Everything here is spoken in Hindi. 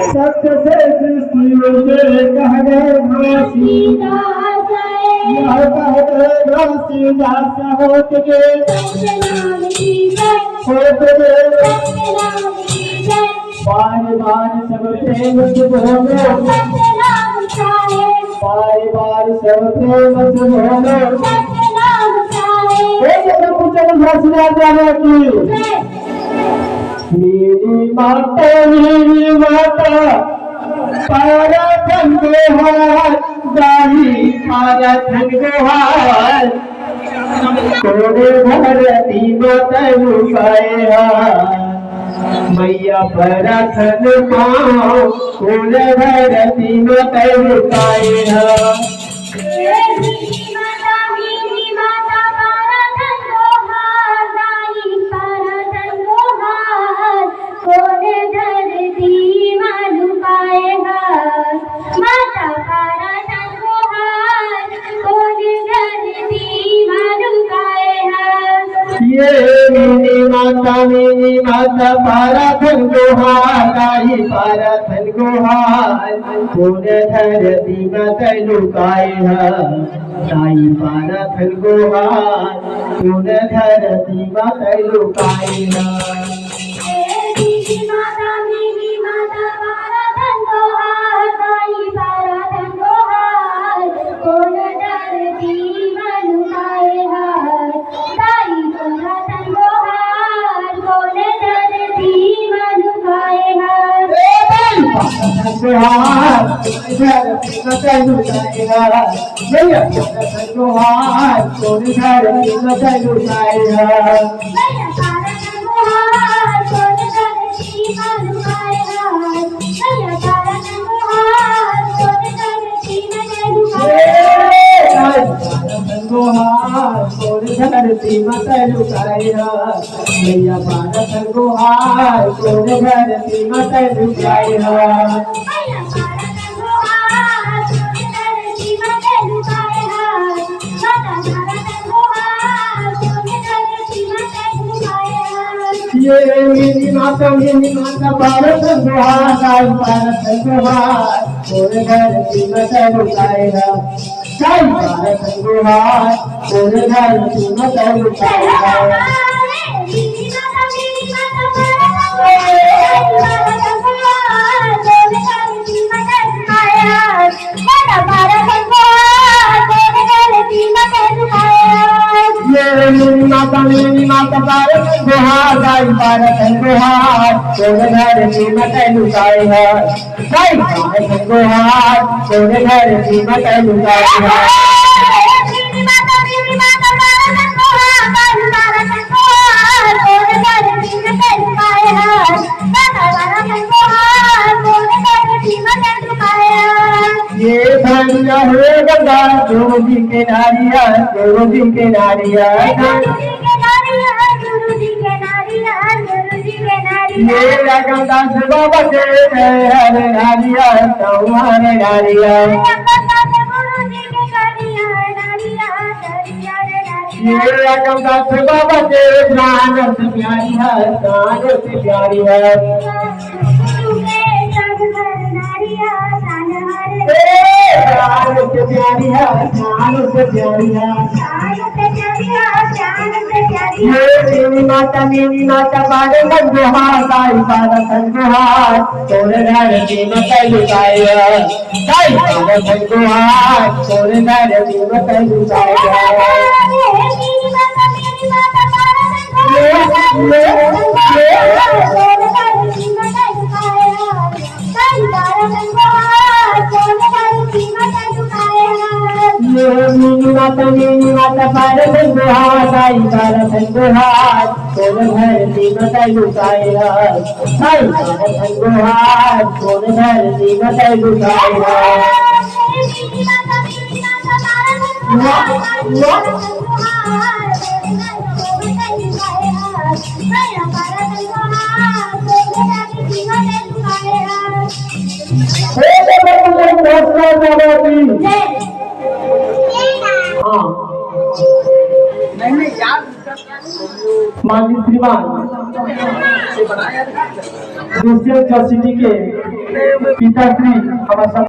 सत्य से सृष्टि से कह गए घासी यह कह गए घासी दास होत के बार बार सब प्रेम शुभ हो बार बार सब प्रेम शुभ हो कुछ घोषणा जाने की मेरी माता पारा धन हाथ दाही पारा धन हाथ कोने भरती माता लुकाए मैया पारा धन पाओ कोने भरती माता लुकाए मेरी माता पारा धन गोहार पारा धन गोहार कौन धरती माता लुकाए ताई पारा धन गोहार कौन धरती माता लुकाए धरती माता लुकाए मैया भारत गोहार कौन धरती माता लुकाए ये मेरी माता भारत गोहार भारत गोहार कौन धरती माता लुकाए भारत गोहार कौन धरती माता लुकाए मेरी माता भारत गोहार भारत गोहार कौन धरती माता लुकाए भारत गोहार कौन धरती माता लुकाए ये धन्य हो गंगा गोदी के नारिया गोदी के नारिया ये गंगा बाबा के हरे नारिया तुम्हारे नारिया ये गंगा बाबा के प्राण से प्यारी है प्राण से प्यारी है प्यारी मेरी माता बारे गोहार भारत गोहार कौन धरती माता लुकाए भारत गोहार कौन धरती माता लुकाए मेरी माता भारत गोहार भारत गोहार कौन धरती माता लुकाए भारत गोहार कौन धरती माता लुकाए माननीय श्रीमान दूसरे सिटी के पिताश्री